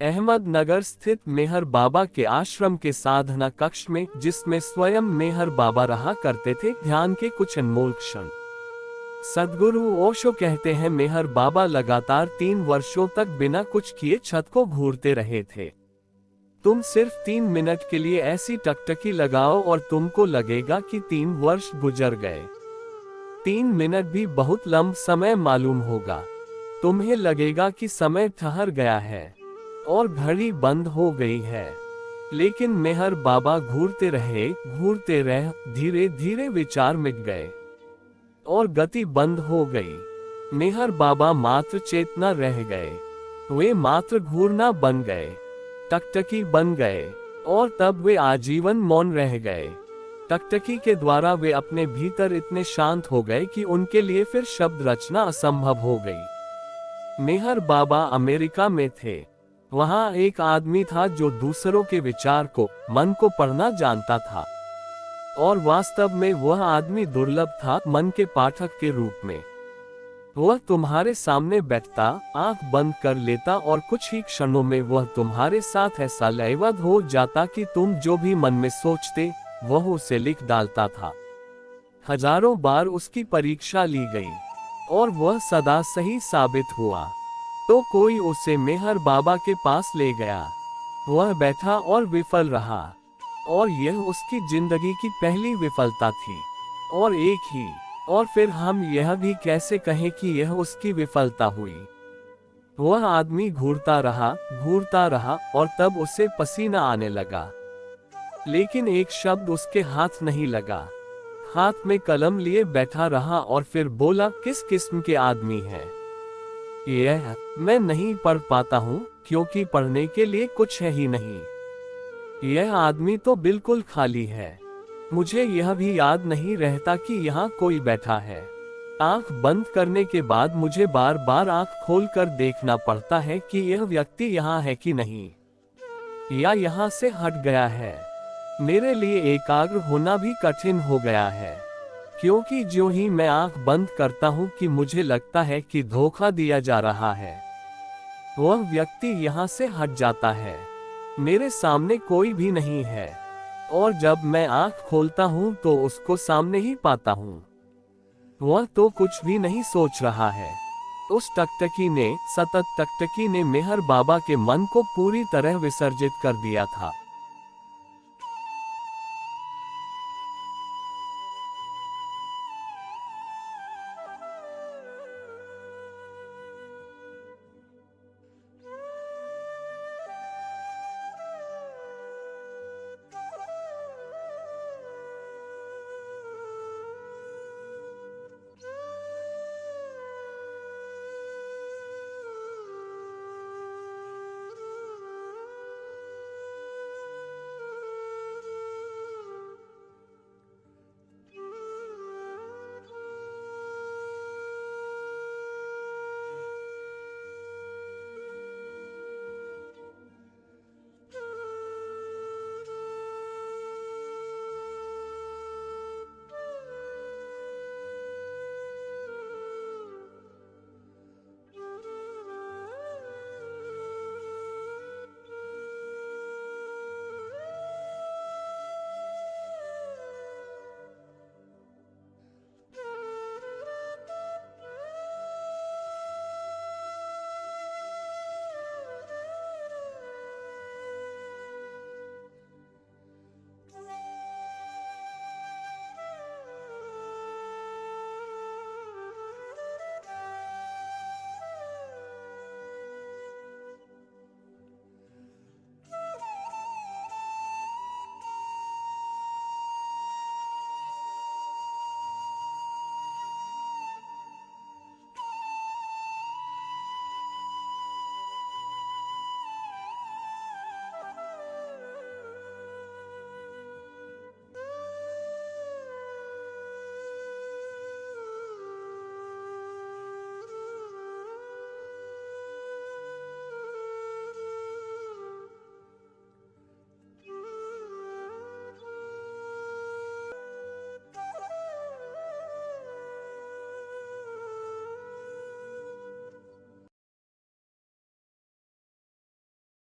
अहमदनगर स्थित मेहर बाबा के आश्रम के साधना कक्ष में, जिसमें स्वयं मेहर बाबा रहा करते थे, ध्यान के कुछ अनमोल क्षण। सद्गुरु ओशो कहते हैं, मेहर बाबा लगातार 3 वर्षों तक बिना कुछ किए छत को घूरते रहे थे। तुम सिर्फ 3 मिनट के लिए ऐसी टकटकी लगाओ और तुमको लगेगा कि 3 वर्ष गुजर गए। 3 मिनट भी बहुत लंबा समय मालूम होगा। तुम्हें लगेगा कि समय ठहर गया है और घड़ी बंद हो गई है। लेकिन मेहर बाबा घूरते रहे, धीरे धीरे विचार मिट गए और गति बंद हो गई। मेहर बाबा मात्र चेतना रह गए। वे मात्र घूरना बन गए, टकटकी बन गए, और तब वे आजीवन मौन रह गए। टकटकी के द्वारा वे अपने भीतर इतने शांत हो गए कि उनके लिए फिर शब्द रचना असंभव हो गई। मेहर बाबा अमेरिका में थे। वहां एक आदमी था जो दूसरों के विचार को, मन को पढ़ना जानता था, और वास्तव में वह आदमी दुर्लभ था मन के पाठक के रूप में। वह तुम्हारे सामने बैठता, आंख बंद कर लेता और कुछ ही क्षणों में वह तुम्हारे साथ ऐसा लयबद्ध हो जाता कि तुम जो भी मन में सोचते वह उसे लिख डालता था। हजारों बार उसकी परीक्षा ली गई और वह सदा सही साबित हुआ। तो कोई उसे मेहर बाबा के पास ले गया। वह बैठा और विफल रहा, और यह उसकी जिंदगी की पहली विफलता थी, और फिर हम यह भी कैसे कहें कि यह उसकी विफलता हुई। वह आदमी घूरता रहा और तब उसे पसीना आने लगा, लेकिन एक शब्द उसके हाथ नहीं लगा। हाथ में कलम लिए बैठा रहा और फिर बोला, किस किस्म के आदमी है यह? मैं नहीं पढ़ पाता हूँ, क्योंकि पढ़ने के लिए कुछ है ही नहीं। यह आदमी तो बिल्कुल खाली है। मुझे यह भी याद नहीं रहता कि यहाँ कोई बैठा है। आंख बंद करने के बाद मुझे बार बार आंख खोलकर देखना पड़ता है कि यह व्यक्ति यहाँ है कि नहीं, या यहाँ से हट गया है। मेरे लिए एकाग्र होना भी कठिन हो गया है, क्योंकि जो ही मैं आंख बंद करता हूँ कि मुझे लगता है कि धोखा दिया जा रहा है, वह व्यक्ति यहाँ से हट जाता है। मेरे सामने कोई भी नहीं है, और जब मैं आंख खोलता हूँ तो उसको सामने ही पाता हूँ। वह तो कुछ भी नहीं सोच रहा है। उस सतत टकटकी ने मेहर बाबा के मन को पूरी तरह विसर्जित कर दिया था।